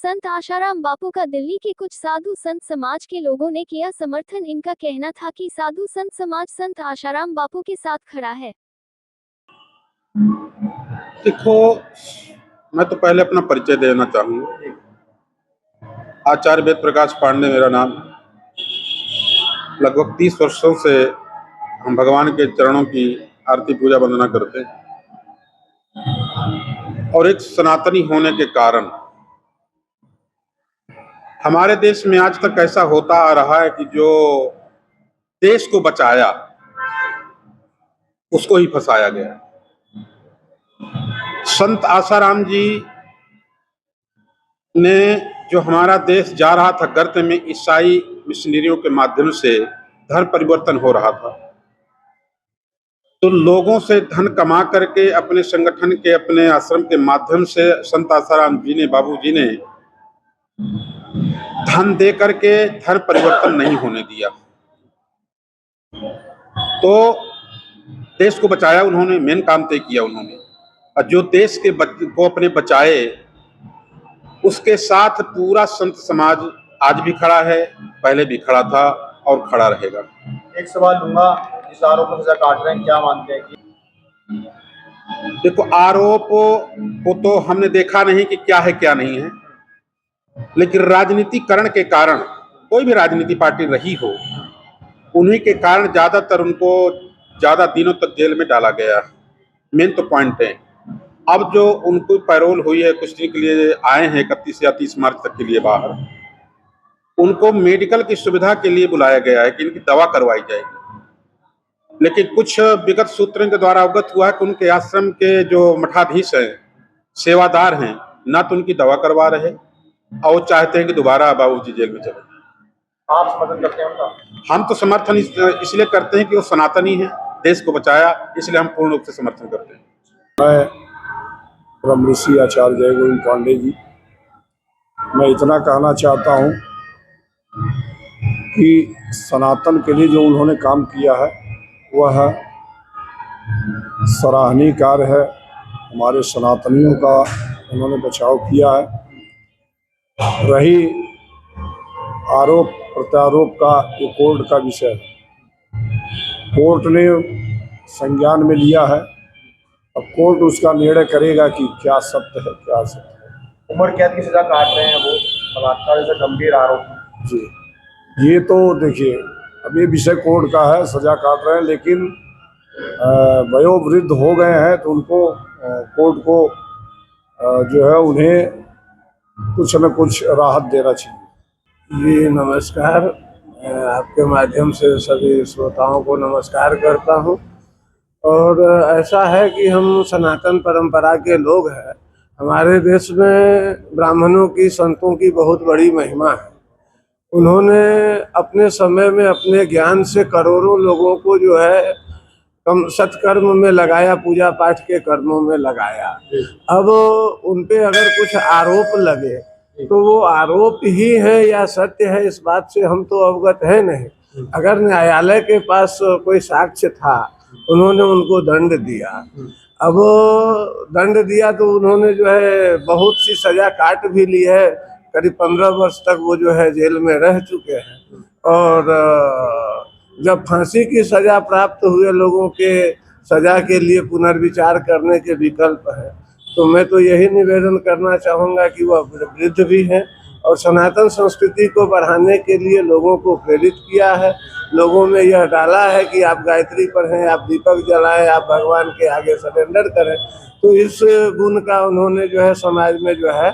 संत आशाराम बापू का दिल्ली के कुछ साधु संत समाज के लोगों ने किया समर्थन। इनका कहना था कि साधु संत समाज संत आशाराम बापू के साथ खड़ा है। देखो, मैं तो पहले अपना परिचय देना चाहूँगा। आचार्य वेद प्रकाश पांडे मेरा नाम। लगभग 30 वर्षों से हम भगवान के चरणों की आरती पूजा वंदना करते हैं और एक सनातनी होने के कारण हमारे देश में आज तक ऐसा होता आ रहा है कि जो देश को बचाया उसको ही फंसाया गया। संत आसाराम जी ने जो हमारा देश जा रहा था गर्त में, ईसाई मिशनरियों के माध्यम से धर्म परिवर्तन हो रहा था, तो लोगों से धन कमा करके अपने संगठन के, अपने आश्रम के माध्यम से संत आसाराम जी ने, बाबू जी ने धन दे करके धर्म परिवर्तन नहीं होने दिया। तो देश को बचाया उन्होंने, मेन काम तय किया उन्होंने। और जो देश के को अपने बचाए उसके साथ पूरा संत समाज आज भी खड़ा है, पहले भी खड़ा था और खड़ा रहेगा। एक सवाल लूंगा, इस आरोप पर सजा काट रहे हैं, क्या मानते हैं कि? देखो, आरोप को तो हमने देखा नहीं कि क्या है क्या नहीं है, लेकिन राजनीतिकरण के कारण कोई भी राजनीति पार्टी रही हो, उन्हीं के कारण ज्यादातर उनको ज्यादा दिनों तक जेल में डाला गया। मेन तो पॉइंट है। अब जो उनको पैरोल हुई है, कुछ दिन के लिए आए हैं 31 या 30 मार्च तक के लिए बाहर, उनको मेडिकल की सुविधा के लिए बुलाया गया है कि इनकी दवा करवाई जाएगी। लेकिन कुछ विगत सूत्रों के द्वारा अवगत हुआ है कि उनके आश्रम के जो मठाधीश हैं, सेवादार हैं, ना तो उनकी दवा करवा रहे और चाहते हैं कि दोबारा बाबूजी जेल में चले। आप समर्थन करते हैं उनका? हम तो समर्थन इसलिए करते हैं कि वो सनातनी है, देश को बचाया, इसलिए हम पूर्ण रूप से समर्थन करते हैं। मैं ब्रह्म ऋषि आचार्य जय गोविंद पांडे जी, मैं इतना कहना चाहता हूँ कि सनातन के लिए जो उन्होंने काम किया है वह सराहनीय कार्य है। हमारे सनातनियों का उन्होंने बचाव किया है। रही आरोप प्रत्यारोप का, ये कोर्ट का विषय है, कोर्ट ने संज्ञान में लिया है। अब कोर्ट उसका निर्णय करेगा कि क्या सत्य है क्या असत्य है। उम्र कैद की सजा काट रहे हैं वो, बलात्कार जैसा गंभीर आरोप। जी, ये तो देखिए, अब ये विषय कोर्ट का है, सजा काट रहे हैं, लेकिन वयोवृद्ध हो गए हैं तो उनको कोर्ट को जो है उन्हें कुछ न कुछ राहत देना चाहिए। जी नमस्कार, आपके माध्यम से सभी श्रोताओं को नमस्कार करता हूं। और ऐसा है कि हम सनातन परंपरा के लोग हैं। हमारे देश में ब्राह्मणों की, संतों की बहुत बड़ी महिमा है। उन्होंने अपने समय में अपने ज्ञान से करोड़ों लोगों को जो है सत्कर्म में लगाया, पूजा पाठ के कर्मों में लगाया। अब उन पे अगर कुछ आरोप लगे तो वो आरोप ही है या सत्य है, इस बात से हम तो अवगत है नहीं। अगर न्यायालय के पास कोई साक्ष्य था, उन्होंने उनको दंड दिया। अब दंड दिया तो उन्होंने जो है बहुत सी सजा काट भी ली है। करीब 15 वर्ष तक वो जो है जेल में रह चुके हैं। और जब फांसी की सजा प्राप्त हुए लोगों के सजा के लिए पुनर्विचार करने के विकल्प है, तो मैं तो यही निवेदन करना चाहूँगा कि वह वृद्ध भी हैं और सनातन संस्कृति को बढ़ाने के लिए लोगों को प्रेरित किया है। लोगों में यह डाला है कि आप गायत्री पढ़ें, आप दीपक जलाएं, आप भगवान के आगे सरेंडर करें। तो इस गुण का उन्होंने जो है समाज में जो है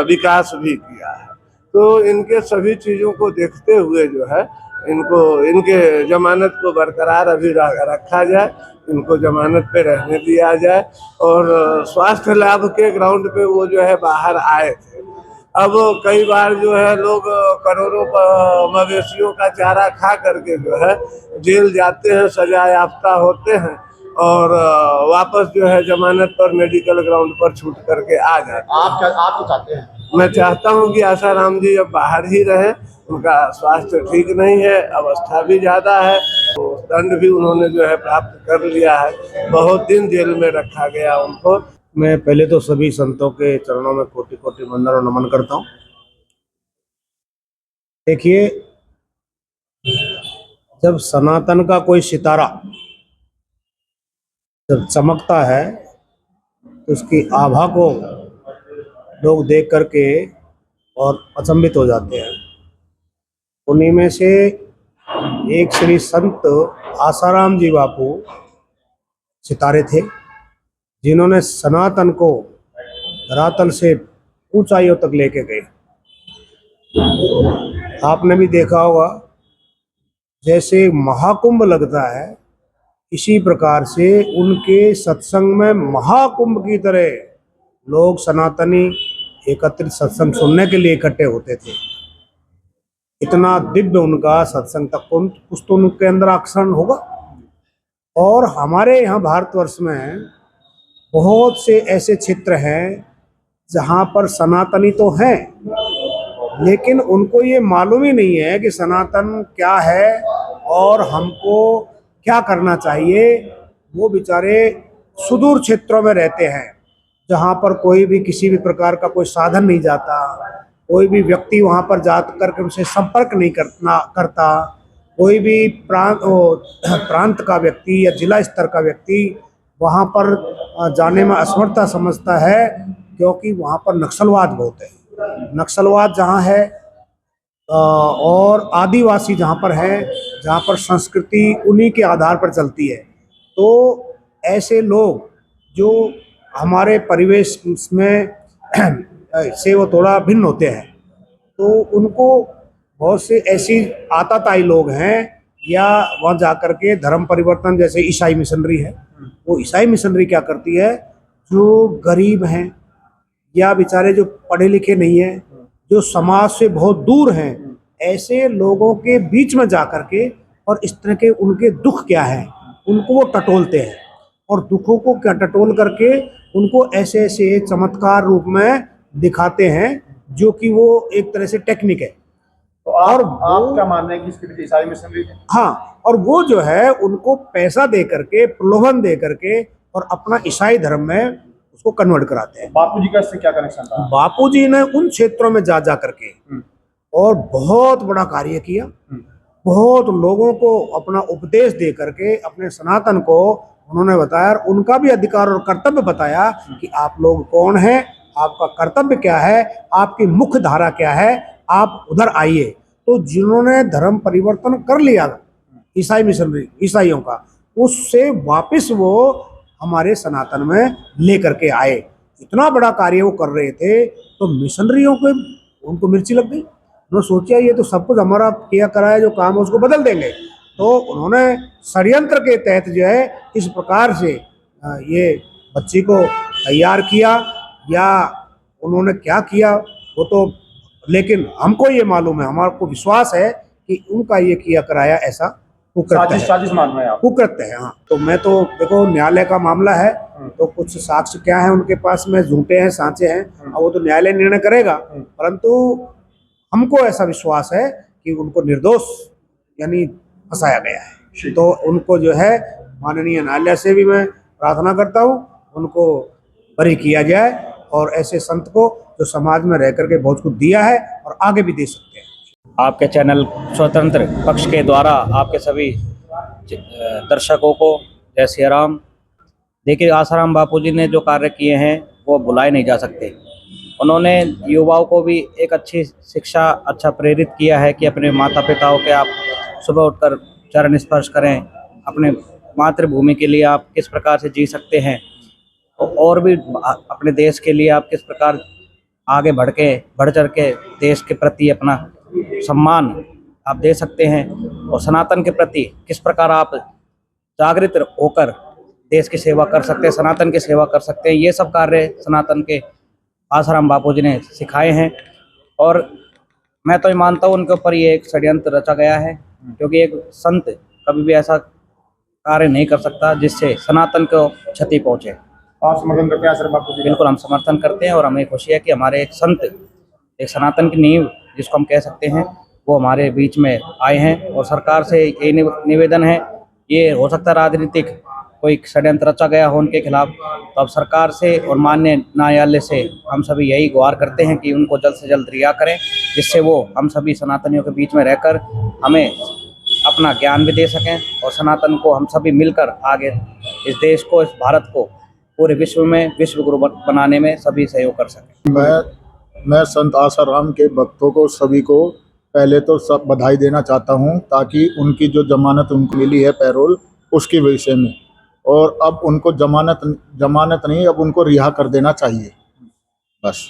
विकास भी किया है। तो इनके सभी चीज़ों को देखते हुए जो है इनके जमानत को बरकरार अभी रखा जाए, इनको जमानत पे रहने दिया जाए। और स्वास्थ्य लाभ के ग्राउंड पे वो जो है बाहर आए थे। अब कई बार जो है लोग करोड़ों मवेशियों का चारा खा करके जो है जेल जाते हैं, सजा याफ्ता होते हैं और वापस जो है जमानत पर मेडिकल ग्राउंड पर छूट करके आ जाते हैं। आप क्या चाहते हैं? मैं चाहता हूं कि आसाराम जी अब बाहर ही रहें। उनका स्वास्थ्य ठीक नहीं है, अवस्था भी ज़्यादा है, तो दंड भी उन्होंने जो है प्राप्त कर लिया है। बहुत दिन जेल में रखा गया उनको। मैं पहले तो सभी संतों के चरणों में कोटि कोटि वंदन और नमन करता हूँ। देखिए, जब सनातन का कोई सितारा जब चमकता है तो उसकी आभा को लोग देख करके और अचंभित हो जाते हैं। उन्हीं में से एक श्री संत आसाराम जी बापू सितारे थे, जिन्होंने सनातन को धरातल से ऊंचाइयों तक लेके गए। आपने भी देखा होगा, जैसे महाकुंभ लगता है, इसी प्रकार से उनके सत्संग में महाकुंभ की तरह लोग सनातनी एकत्रित सत्संग सुनने के लिए इकट्ठे होते थे। इतना दिव्य उनका सत्संग तक कुछ तो उनके अंदर आकर्षण होगा। और हमारे यहाँ भारतवर्ष में बहुत से ऐसे क्षेत्र हैं जहाँ पर सनातनी तो हैं, लेकिन उनको ये मालूम ही नहीं है कि सनातन क्या है और हमको क्या करना चाहिए। वो बेचारे सुदूर क्षेत्रों में रहते हैं, जहाँ पर कोई भी किसी भी प्रकार का कोई साधन नहीं जाता, कोई भी व्यक्ति वहाँ पर जा करके उनसे संपर्क नहीं करता, कोई भी प्रांत का व्यक्ति या जिला स्तर का व्यक्ति वहाँ पर जाने में असमर्थता समझता है, क्योंकि वहाँ पर नक्सलवाद बहुत है। नक्सलवाद जहाँ है और आदिवासी जहाँ पर है, जहाँ पर संस्कृति उन्हीं के आधार पर चलती है, तो ऐसे लोग जो हमारे परिवेश में से वो थोड़ा भिन्न होते हैं, तो उनको बहुत से ऐसी आताताई लोग हैं या वहाँ जा कर के धर्म परिवर्तन, जैसे ईसाई मिशनरी है, वो ईसाई मिशनरी क्या करती है, जो गरीब हैं या बेचारे जो पढ़े लिखे नहीं हैं, जो समाज से बहुत दूर हैं, ऐसे लोगों के बीच में जा कर के और इस तरह के उनके दुख क्या है उनको वो टटोलते हैं, और दुखों को क्या टटोल करके उनको ऐसे ऐसे चमत्कार रूप में दिखाते हैं, जो कि वो एक तरह से टेक्निक है। तो आप क्या मान रहे हैं कि इसके पीछे ईसाई मिशनरी है? हाँ, और वो जो है उनको पैसा दे करके, प्रलोभन दे करके और अपना ईसाई धर्म में उसको कन्वर्ट कराते हैं। बापू जी का इससे क्या कनेक्शन था? बापू जी ने उन क्षेत्रों में जा करके और बहुत बड़ा कार्य किया, बहुत लोगों को अपना उपदेश दे करके अपने सनातन को उन्होंने बताया, और उनका भी अधिकार और कर्तव्य बताया कि आप लोग कौन हैं, आपका कर्तव्य क्या है, आपकी मुख्य धारा क्या है, आप उधर आइए। तो जिन्होंने धर्म परिवर्तन कर लिया ईसाई मिशनरी ईसाइयों का, उससे वापस वो हमारे सनातन में लेकर के आए। इतना बड़ा कार्य वो कर रहे थे, तो मिशनरियों को उनको मिर्ची लग गई। उन्होंने सोचा ये तो सब कुछ हमारा किया कराया जो काम है उसको बदल देंगे, तो उन्होंने षड्यंत्र के तहत जो है इस प्रकार से ये बच्ची को तैयार किया, या उन्होंने क्या किया वो तो, लेकिन हमको ये मालूम है, हमारे को विश्वास है कि उनका ये किया कराया ऐसा कुकृत्य है। साजिश मान रहे हैं आप? कुकृत्य है, हाँ। तो मैं तो देखो, न्यायालय का मामला है, तो कुछ साक्ष्य क्या है उनके पास में, झूठे हैं सांचे हैं, अब वो तो न्यायालय निर्णय करेगा, परंतु हमको ऐसा विश्वास है कि उनको निर्दोष यानी फंसाया गया है। तो उनको जो है माननीय न्यायालय से भी मैं प्रार्थना करता हूँ उनको बरी किया जाए, और ऐसे संत को जो समाज में रह करके बहुत कुछ दिया है और आगे भी दे सकते हैं। आपके चैनल स्वतंत्र पक्ष के द्वारा आपके सभी दर्शकों को जय सिया राम। देखिए, आसाराम बापू जी ने जो कार्य किए हैं वो भुलाए नहीं जा सकते। उन्होंने युवाओं को भी एक अच्छी शिक्षा, अच्छा प्रेरित किया है कि अपने माता पिताओं के आप सुबह उठकर चरण स्पर्श करें, अपने मातृभूमि के लिए आप किस प्रकार से जी सकते हैं, और भी अपने देश के लिए आप किस प्रकार आगे बढ़ चढ़ के देश के प्रति अपना सम्मान आप दे सकते हैं, और सनातन के प्रति किस प्रकार आप जागृत होकर देश की सेवा कर सकते हैं, सनातन की सेवा कर सकते हैं। ये सब कार्य सनातन के आसाराम बापू जी ने सिखाए हैं, और मैं तो ये मानता हूँ उनके ऊपर ये एक षड्यंत्र रचा गया है, क्योंकि एक संत कभी भी ऐसा कार्य नहीं कर सकता जिससे सनातन को क्षति पहुँचे। आप समर्थन करते हैं आसाराम बापू जी? बिल्कुल, हम समर्थन करते हैं, और हमें खुशी है कि हमारे एक संत, एक सनातन की नींव जिसको हम कह सकते हैं, वो हमारे बीच में आए हैं। और सरकार से यही निवेदन है, ये हो सकता है राजनीतिक कोई षड्यंत्र रचा गया हो उनके खिलाफ, तो अब सरकार से और माननीय न्यायालय से हम सभी यही गुहार करते हैं कि उनको जल्द से जल्द रिहा करें, जिससे वो हम सभी सनातनियों के बीच में रहकर हमें अपना ज्ञान भी दे सकें और सनातन को हम सभी मिलकर आगे इस देश को, इस भारत को पूरे विश्व में विश्व गुरु बनाने में सभी सहयोग कर सकें। मैं संत आसाराम के भक्तों को सभी को पहले तो सब बधाई देना चाहता हूं, ताकि उनकी जो जमानत उनको मिली है पैरोल उसके विषय में, और अब उनको जमानत नहीं, अब उनको रिहा कर देना चाहिए बस।